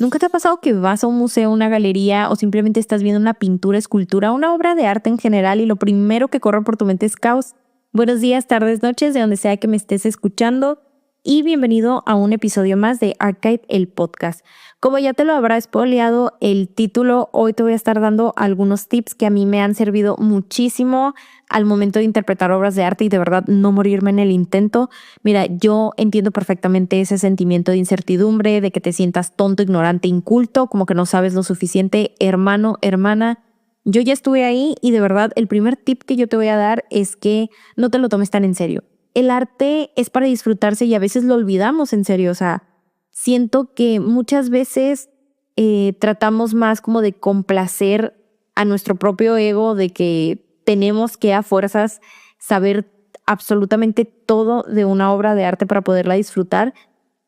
¿Nunca te ha pasado que vas a un museo, una galería o simplemente estás viendo una pintura, escultura, una obra de arte en general y lo primero que corre por tu mente es caos? Buenos días, tardes, noches, de donde sea que me estés escuchando y bienvenido a un episodio más de Archive, el podcast. Como ya te lo habrá spoileado el título, hoy te voy a estar dando algunos tips que a mí me han servido muchísimo al momento de interpretar obras de arte y de verdad no morirme en el intento. Mira, yo entiendo perfectamente ese sentimiento de incertidumbre, de que te sientas tonto, ignorante, inculto, como que no sabes lo suficiente, hermano, hermana. Yo ya estuve ahí y de verdad el primer tip que yo te voy a dar es que no te lo tomes tan en serio. El arte es para disfrutarse y a veces lo olvidamos en serio, o sea, siento que muchas veces tratamos más como de complacer a nuestro propio ego, de que tenemos que a fuerzas saber absolutamente todo de una obra de arte para poderla disfrutar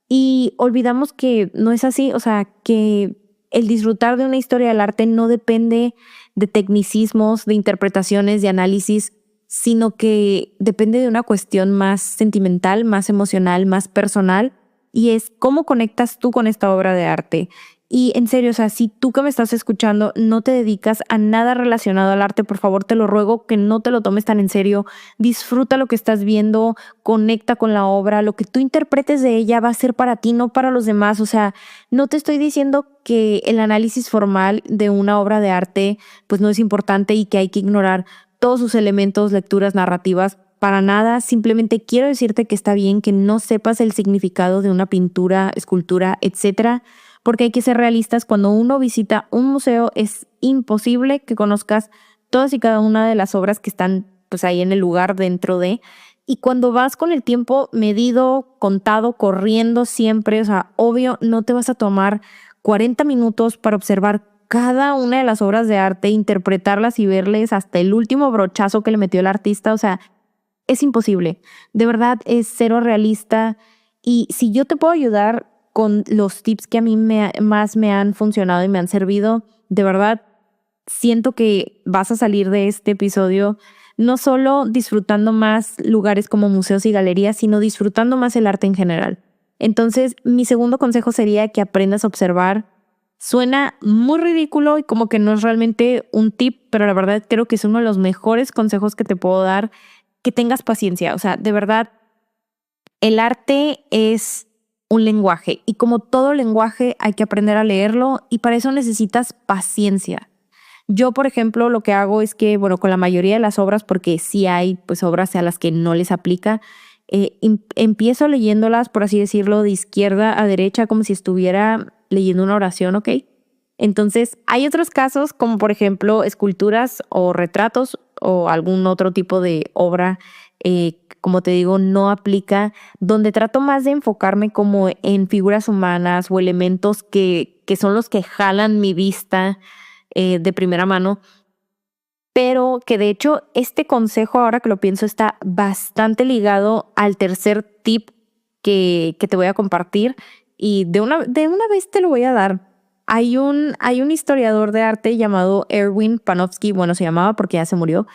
y olvidamos que no es así, o sea, que el disfrutar de una historia del arte no depende de tecnicismos, de interpretaciones, de análisis, sino que depende de una cuestión más sentimental, más emocional, más personal, y es cómo conectas tú con esta obra de arte. Y en serio, o sea, si tú que me estás escuchando no te dedicas a nada relacionado al arte, por favor te lo ruego que no te lo tomes tan en serio. Disfruta lo que estás viendo, conecta con la obra, lo que tú interpretes de ella va a ser para ti, no para los demás. O sea, no te estoy diciendo que el análisis formal de una obra de arte pues no es importante y que hay que ignorar todos sus elementos, lecturas, narrativas. Para nada, simplemente quiero decirte que está bien que no sepas el significado de una pintura, escultura, etcétera, porque hay que ser realistas. Cuando uno visita un museo es imposible que conozcas todas y cada una de las obras que están pues ahí en el lugar dentro de. Y cuando vas con el tiempo medido, contado, corriendo siempre, o sea, obvio, no te vas a tomar 40 minutos para observar cada una de las obras de arte, interpretarlas y verles hasta el último brochazo que le metió el artista. O sea, es imposible. De verdad es cero realista. Y si yo te puedo ayudar con los tips que a mí más me han funcionado y me han servido, de verdad siento que vas a salir de este episodio no solo disfrutando más lugares como museos y galerías, sino disfrutando más el arte en general. Entonces, mi segundo consejo sería que aprendas a observar. Suena muy ridículo y como que no es realmente un tip, pero la verdad creo que es uno de los mejores consejos que te puedo dar, que tengas paciencia. O sea, de verdad, el arte es un lenguaje y como todo lenguaje hay que aprender a leerlo y para eso necesitas paciencia. Yo, por ejemplo, lo que hago es que, bueno, con la mayoría de las obras, porque sí hay pues obras a las que no les aplica, empiezo leyéndolas, por así decirlo, de izquierda a derecha, como si estuviera leyendo una oración, ¿ok? Entonces, hay otros casos, como por ejemplo, esculturas o retratos o algún otro tipo de obra, como te digo, no aplica, donde trato más de enfocarme como en figuras humanas o elementos que son los que jalan mi vista de primera mano, pero que de hecho este consejo, ahora que lo pienso, está bastante ligado al tercer tip que te voy a compartir y de una vez te lo voy a dar. Hay un historiador de arte llamado Erwin Panofsky, bueno, se llamaba porque ya se murió.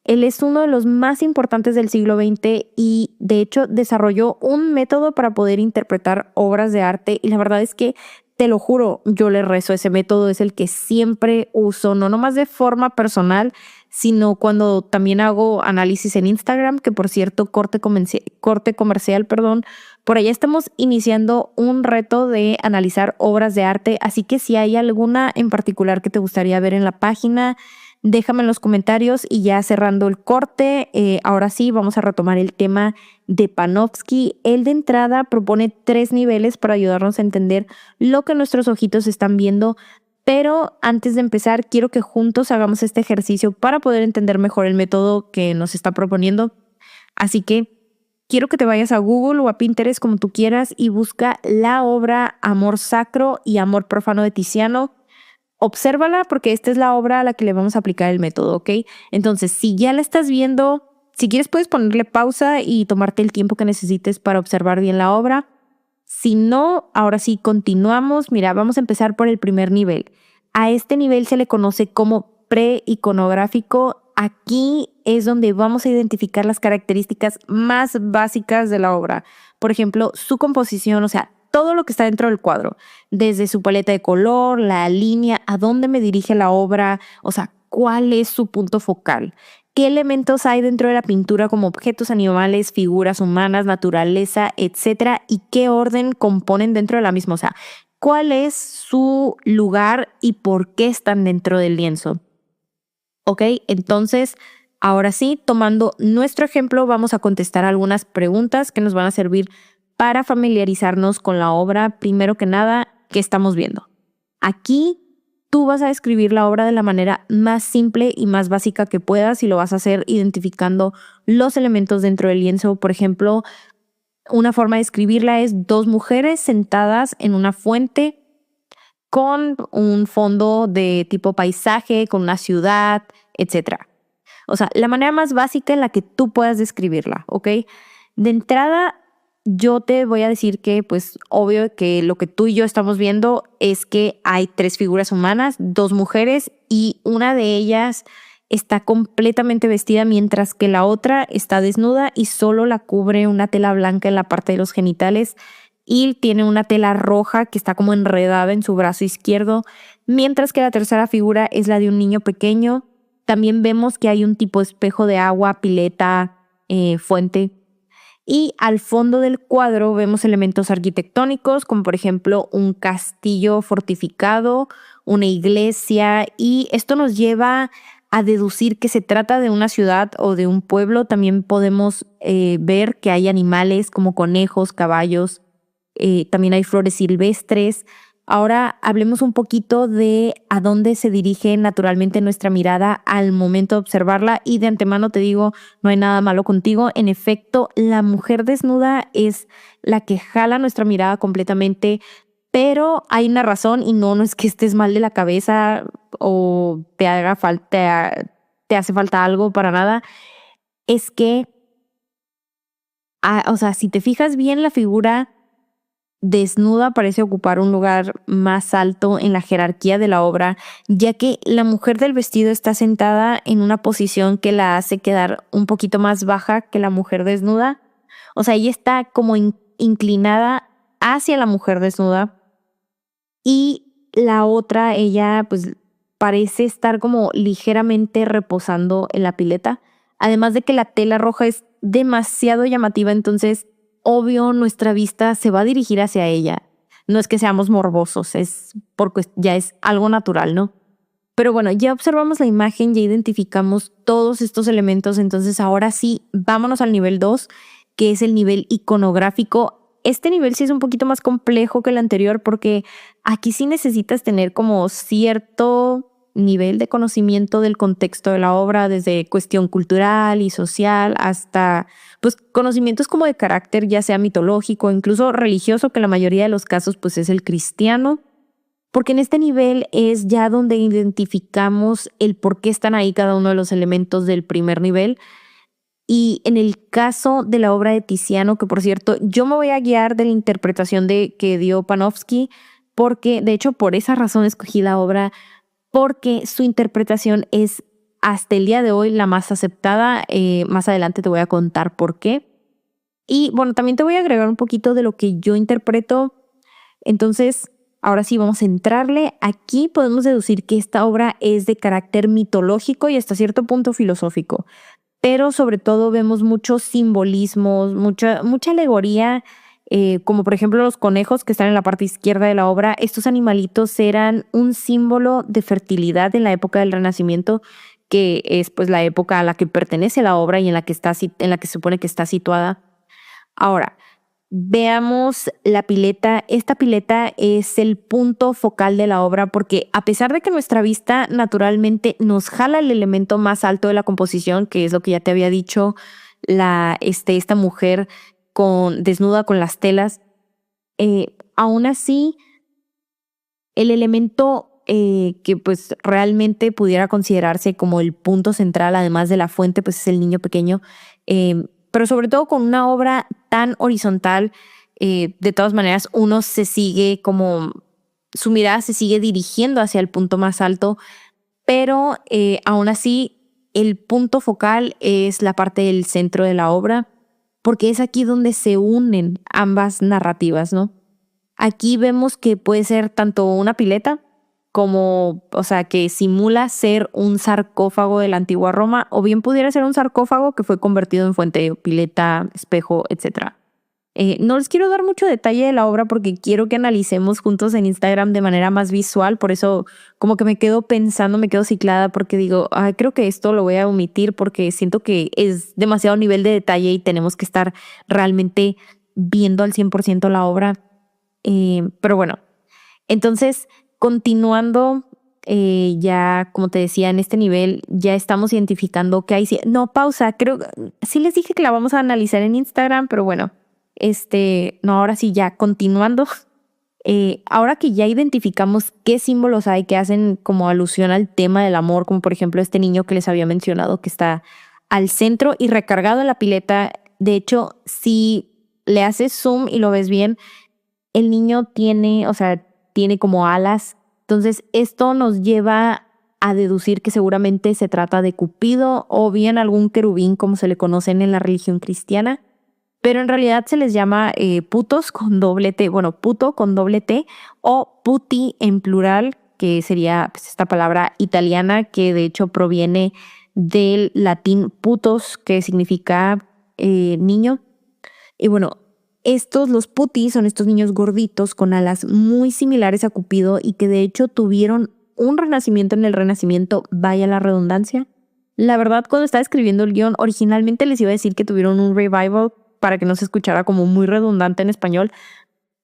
Él es uno de los más importantes del siglo XX y de hecho desarrolló un método para poder interpretar obras de arte y la verdad es que te lo juro, yo le rezo. Ese método es el que siempre uso, no nomás de forma personal, sino cuando también hago análisis en Instagram, que por cierto, corte comercial, perdón. Por allá estamos iniciando un reto de analizar obras de arte, así que si hay alguna en particular que te gustaría ver en la página, déjame en los comentarios y ya cerrando el corte, ahora sí vamos a retomar el tema de Panofsky. Él de entrada propone 3 niveles para ayudarnos a entender lo que nuestros ojitos están viendo, pero antes de empezar quiero que juntos hagamos este ejercicio para poder entender mejor el método que nos está proponiendo. Así que quiero que te vayas a Google o a Pinterest como tú quieras y busca la obra Amor Sacro y Amor Profano de Tiziano. Obsérvala porque esta es la obra a la que le vamos a aplicar el método, ¿ok? Entonces, si ya la estás viendo, si quieres puedes ponerle pausa y tomarte el tiempo que necesites para observar bien la obra. Si no, ahora sí continuamos. Mira, vamos a empezar por el primer nivel. A este nivel se le conoce como preiconográfico. Aquí es donde vamos a identificar las características más básicas de la obra. Por ejemplo, su composición, o sea, todo lo que está dentro del cuadro, desde su paleta de color, la línea, a dónde me dirige la obra, o sea, cuál es su punto focal. ¿Qué elementos hay dentro de la pintura como objetos, animales, figuras humanas, naturaleza, etcétera? ¿Y qué orden componen dentro de la misma? O sea, ¿cuál es su lugar y por qué están dentro del lienzo? ¿Ok? Entonces, ahora sí, tomando nuestro ejemplo, vamos a contestar algunas preguntas que nos van a servir para familiarizarnos con la obra. Primero que nada, ¿qué estamos viendo? Aquí tú vas a describir la obra de la manera más simple y más básica que puedas y lo vas a hacer identificando los elementos dentro del lienzo. Por ejemplo, una forma de escribirla es dos mujeres sentadas en una fuente con un fondo de tipo paisaje, con una ciudad, etcétera. O sea, la manera más básica en la que tú puedas describirla, ¿ok? De entrada, yo te voy a decir que, pues, obvio que lo que tú y yo estamos viendo es que hay tres figuras humanas, dos mujeres, y una de ellas está completamente vestida mientras que la otra está desnuda y solo la cubre una tela blanca en la parte de los genitales y tiene una tela roja que está como enredada en su brazo izquierdo, mientras que la tercera figura es la de un niño pequeño. También vemos que hay un tipo de espejo de agua, pileta, fuente. Y al fondo del cuadro vemos elementos arquitectónicos, como por ejemplo un castillo fortificado, una iglesia, y esto nos lleva a deducir que se trata de una ciudad o de un pueblo. También podemos ver que hay animales como conejos, caballos, también hay flores silvestres. Ahora hablemos un poquito de a dónde se dirige naturalmente nuestra mirada al momento de observarla y de antemano te digo, no hay nada malo contigo. En efecto, la mujer desnuda es la que jala nuestra mirada completamente, pero hay una razón y no es que estés mal de la cabeza o te haga falta, te hace falta algo para nada. Es que, o sea, si te fijas bien la figura desnuda parece ocupar un lugar más alto en la jerarquía de la obra, ya que la mujer del vestido está sentada en una posición que la hace quedar un poquito más baja que la mujer desnuda. O sea, ella está como inclinada hacia la mujer desnuda y la otra, ella pues parece estar como ligeramente reposando en la pileta. Además de que la tela roja es demasiado llamativa, entonces obvio nuestra vista se va a dirigir hacia ella. No es que seamos morbosos, es porque ya es algo natural, ¿no? Pero bueno, ya observamos la imagen, ya identificamos todos estos elementos, entonces ahora sí, vámonos al nivel 2, que es el nivel iconográfico. Este nivel sí es un poquito más complejo que el anterior porque aquí sí necesitas tener como cierto nivel de conocimiento del contexto de la obra, desde cuestión cultural y social hasta pues conocimientos como de carácter, ya sea mitológico, incluso religioso, que la mayoría de los casos pues es el cristiano. Porque en este nivel es ya donde identificamos el por qué están ahí cada uno de los elementos del primer nivel. Y en el caso de la obra de Tiziano, que por cierto, yo me voy a guiar de la interpretación que dio Panofsky, porque de hecho por esa razón escogí la obra, porque su interpretación es hasta el día de hoy la más aceptada. Más adelante te voy a contar por qué. Y bueno, también te voy a agregar un poquito de lo que yo interpreto. Entonces, ahora sí vamos a entrarle. Aquí podemos deducir que esta obra es de carácter mitológico y hasta cierto punto filosófico, pero sobre todo vemos muchos simbolismos, mucha alegoría, como por ejemplo los conejos que están en la parte izquierda de la obra. Estos animalitos eran un símbolo de fertilidad en la época del Renacimiento, que es pues la época a la que pertenece la obra y en la que se supone que está situada. Ahora, veamos la pileta. Esta pileta es el punto focal de la obra porque a pesar de que nuestra vista naturalmente nos jala el elemento más alto de la composición, que es lo que ya te había dicho, esta mujer desnuda con las telas, aún así el elemento que pues realmente pudiera considerarse como el punto central, además de la fuente, pues es el niño pequeño. Pero sobre todo con una obra tan horizontal, de todas maneras uno su mirada se sigue dirigiendo hacia el punto más alto, pero aún así el punto focal es la parte del centro de la obra, porque es aquí donde se unen ambas narrativas, ¿no? Aquí vemos que puede ser tanto una pileta como, o sea, que simula ser un sarcófago de la antigua Roma, o bien pudiera ser un sarcófago que fue convertido en fuente, pileta, espejo, etcétera. No les quiero dar mucho detalle de la obra porque quiero que analicemos juntos en Instagram de manera más visual, por eso como que me quedo pensando, me quedo ciclada porque digo, "Ay, creo que esto lo voy a omitir porque siento que es demasiado nivel de detalle y tenemos que estar realmente viendo al 100% la obra. Pero bueno, entonces continuando, ya como te decía, en este nivel ya estamos identificando que hay... No, pausa, creo, sí les dije que la vamos a analizar en Instagram, pero bueno. No, ahora sí, ya continuando, ahora que ya identificamos qué símbolos hay que hacen como alusión al tema del amor, como por ejemplo este niño que les había mencionado que está al centro y recargado en la pileta. De hecho, si le haces zoom y lo ves bien, el niño tiene, o sea, tiene como alas. Entonces, esto nos lleva a deducir que seguramente se trata de Cupido o bien algún querubín, como se le conocen en la religión cristiana. Pero en realidad se les llama putos con doble T, bueno, puto con doble T o puti en plural, que sería pues, esta palabra italiana que de hecho proviene del latín putos, que significa niño. Y bueno, los puti son estos niños gorditos con alas muy similares a Cupido y que de hecho tuvieron un renacimiento en el Renacimiento, vaya la redundancia. La verdad, cuando estaba escribiendo el guión, originalmente les iba a decir que tuvieron un revival para que no se escuchara como muy redundante en español,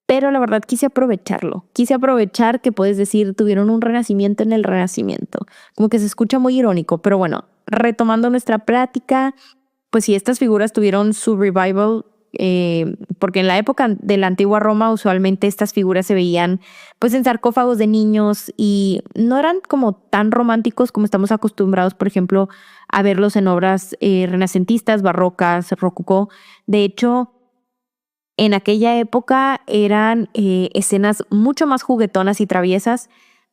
pero la verdad quise aprovecharlo. Quise aprovechar que puedes decir tuvieron un renacimiento en el Renacimiento. Como que se escucha muy irónico, pero bueno, retomando nuestra práctica, pues si estas figuras tuvieron su revival, porque en la época de la antigua Roma usualmente estas figuras se veían pues en sarcófagos de niños y no eran como tan románticos como estamos acostumbrados, por ejemplo, a verlos en obras renacentistas, barrocas, rococó. De hecho, en aquella época eran escenas mucho más juguetonas y traviesas,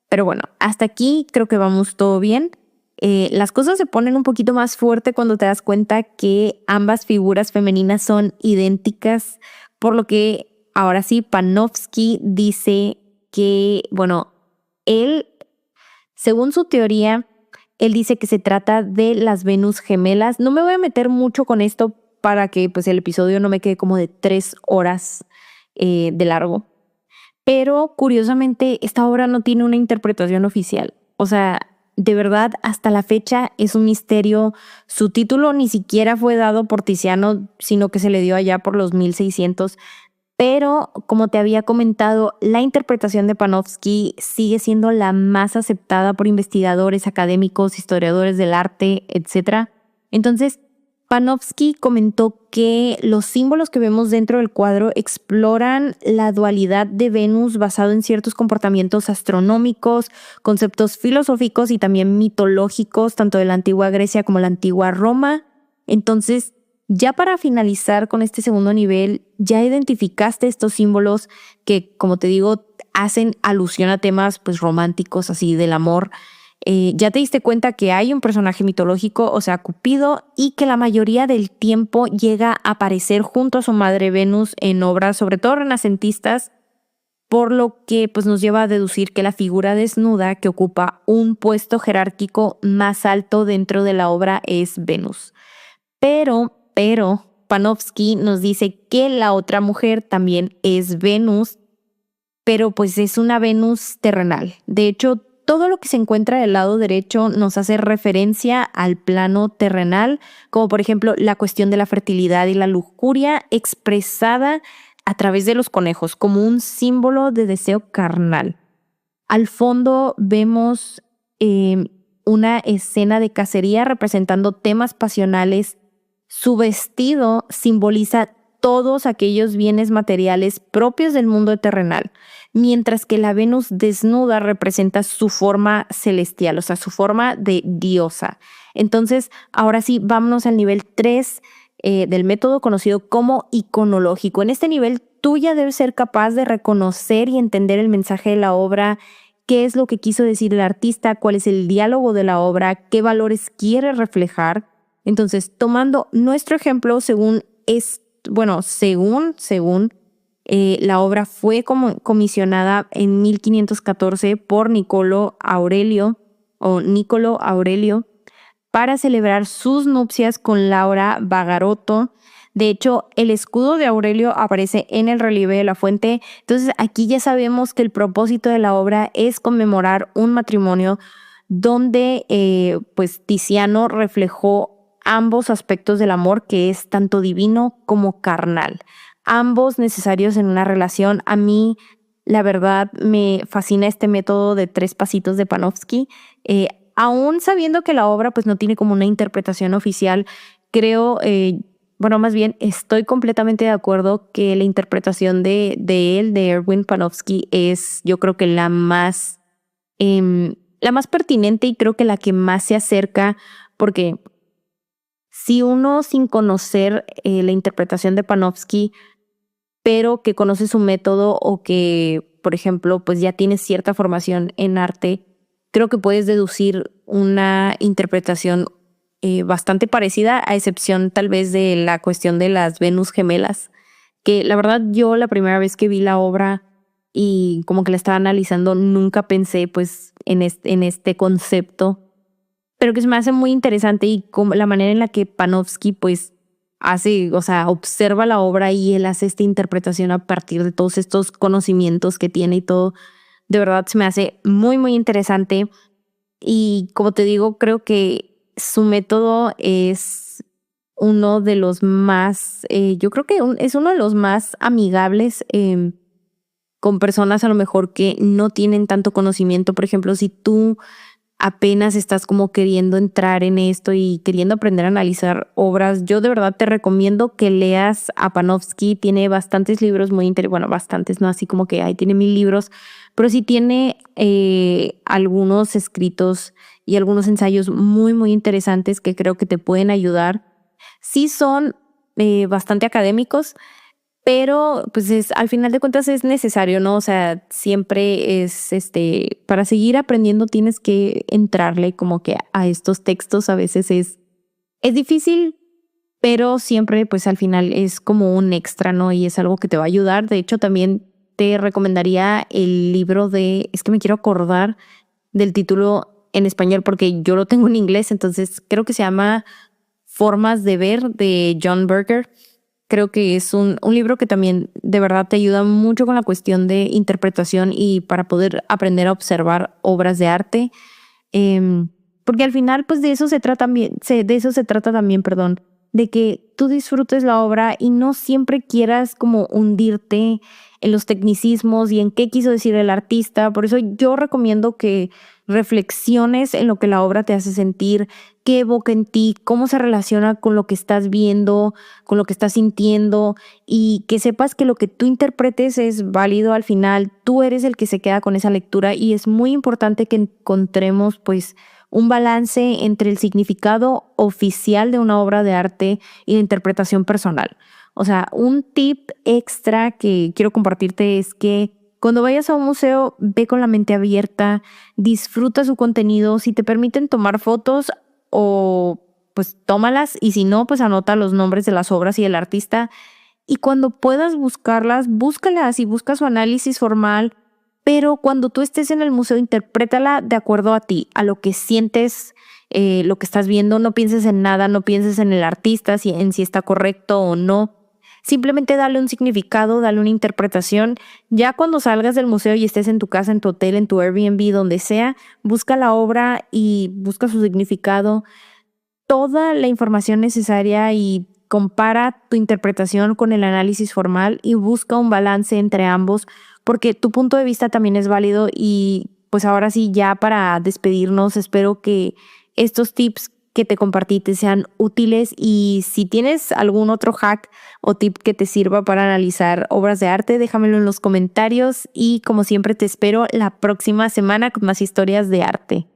pero bueno, hasta aquí creo que vamos todo bien. Las cosas se ponen un poquito más fuerte cuando te das cuenta que ambas figuras femeninas son idénticas, por lo que ahora sí, Panofsky dice que, bueno, él, según su teoría, él dice que se trata de las Venus gemelas. No me voy a meter mucho con esto para que pues, el episodio no me quede como de 3 horas de largo. Pero curiosamente, esta obra no tiene una interpretación oficial. O sea, de verdad, hasta la fecha es un misterio. Su título ni siquiera fue dado por Tiziano, sino que se le dio allá por los 1600. Pero, como te había comentado, la interpretación de Panofsky sigue siendo la más aceptada por investigadores, académicos, historiadores del arte, etc. Entonces, Panofsky comentó que los símbolos que vemos dentro del cuadro exploran la dualidad de Venus basado en ciertos comportamientos astronómicos, conceptos filosóficos y también mitológicos, tanto de la antigua Grecia como la antigua Roma. Entonces, ya para finalizar con este segundo nivel, ya identificaste estos símbolos que, como te digo, hacen alusión a temas pues románticos, así del amor. Ya te diste cuenta que hay un personaje mitológico, o sea, Cupido, y que la mayoría del tiempo llega a aparecer junto a su madre Venus en obras, sobre todo renacentistas, por lo que pues, nos lleva a deducir que la figura desnuda que ocupa un puesto jerárquico más alto dentro de la obra es Venus. Pero Panofsky nos dice que la otra mujer también es Venus, pero pues es una Venus terrenal. De hecho, todo lo que se encuentra del lado derecho nos hace referencia al plano terrenal, como por ejemplo la cuestión de la fertilidad y la lujuria expresada a través de los conejos, como un símbolo de deseo carnal. Al fondo vemos una escena de cacería representando temas pasionales. Su vestido simboliza todos aquellos bienes materiales propios del mundo terrenal, mientras que la Venus desnuda representa su forma celestial, o sea, su forma de diosa. Entonces, ahora sí, vámonos al nivel 3 del método conocido como iconológico. En este nivel, tú ya debes ser capaz de reconocer y entender el mensaje de la obra, qué es lo que quiso decir el artista, cuál es el diálogo de la obra, qué valores quiere reflejar. Entonces, tomando nuestro ejemplo según La obra fue comisionada en 1514 por Niccolò Aurelio para celebrar sus nupcias con Laura Bagarotto. De hecho, el escudo de Aurelio aparece en el relieve de la fuente. Entonces, aquí ya sabemos que el propósito de la obra es conmemorar un matrimonio donde pues Tiziano reflejó ambos aspectos del amor, que es tanto divino como carnal, ambos necesarios en una relación. A mí, la verdad, me fascina este método de 3 pasitos de Panofsky. Aún sabiendo que la obra pues no tiene como una interpretación oficial, creo, bueno, más bien estoy completamente de acuerdo que la interpretación de Erwin Panofsky, es, yo creo que la más pertinente, y creo que la que más se acerca, porque si uno sin conocer la interpretación de Panofsky, pero que conoce su método o que, por ejemplo, pues ya tienes cierta formación en arte, creo que puedes deducir una interpretación bastante parecida, a excepción tal vez de la cuestión de las Venus gemelas, que la verdad yo la primera vez que vi la obra y como que la estaba analizando, nunca pensé pues en este concepto, pero que se me hace muy interesante, y como la manera en la que Panofsky pues hace, o sea, observa la obra y él hace esta interpretación a partir de todos estos conocimientos que tiene y todo, de verdad se me hace muy, muy interesante. Y como te digo, creo que su método es uno de los más, yo creo que es uno de los más amigables con personas a lo mejor que no tienen tanto conocimiento. Por ejemplo, si tú apenas estás como queriendo entrar en esto y queriendo aprender a analizar obras, yo de verdad te recomiendo que leas a Panofsky. Tiene bastantes libros muy interesantes, bueno, bastantes, no así como que ahí tiene 1000 libros, pero sí tiene algunos escritos y algunos ensayos muy, muy interesantes que creo que te pueden ayudar. Sí son bastante académicos, pero pues al final de cuentas es necesario, ¿no? O sea, siempre es para seguir aprendiendo tienes que entrarle como que a estos textos. A veces es difícil, pero siempre pues al final es como un extra, ¿no? Y es algo que te va a ayudar. De hecho, también te recomendaría el libro es que me quiero acordar del título en español porque yo lo tengo en inglés, entonces creo que se llama Formas de Ver, de John Berger. Creo que es un libro que también de verdad te ayuda mucho con la cuestión de interpretación y para poder aprender a observar obras de arte. Porque al final pues de eso se trata también, perdón, de que tú disfrutes la obra y no siempre quieras como hundirte en los tecnicismos y en qué quiso decir el artista. Por eso yo recomiendo que reflexiones en lo que la obra te hace sentir, qué evoca en ti, cómo se relaciona con lo que estás viendo, con lo que estás sintiendo, y que sepas que lo que tú interpretes es válido al final. Tú eres el que se queda con esa lectura, y es muy importante que encontremos pues un balance entre el significado oficial de una obra de arte y la interpretación personal. O sea, un tip extra que quiero compartirte es que cuando vayas a un museo, ve con la mente abierta, disfruta su contenido. Si te permiten tomar fotos, o pues tómalas, y si no, pues anota los nombres de las obras y el artista. Y cuando puedas buscarlas, búscalas y busca su análisis formal. Pero cuando tú estés en el museo, interprétala de acuerdo a ti, a lo que sientes, lo que estás viendo. No pienses en nada, no pienses en el artista, en si está correcto o no. Simplemente dale un significado, dale una interpretación. Ya cuando salgas del museo y estés en tu casa, en tu hotel, en tu Airbnb, donde sea, busca la obra y busca su significado, toda la información necesaria, y compara tu interpretación con el análisis formal y busca un balance entre ambos, porque tu punto de vista también es válido. Y pues ahora sí, ya para despedirnos, espero que estos tips que te compartí te sean útiles, y si tienes algún otro hack o tip que te sirva para analizar obras de arte, déjamelo en los comentarios, y como siempre te espero la próxima semana con más historias de arte.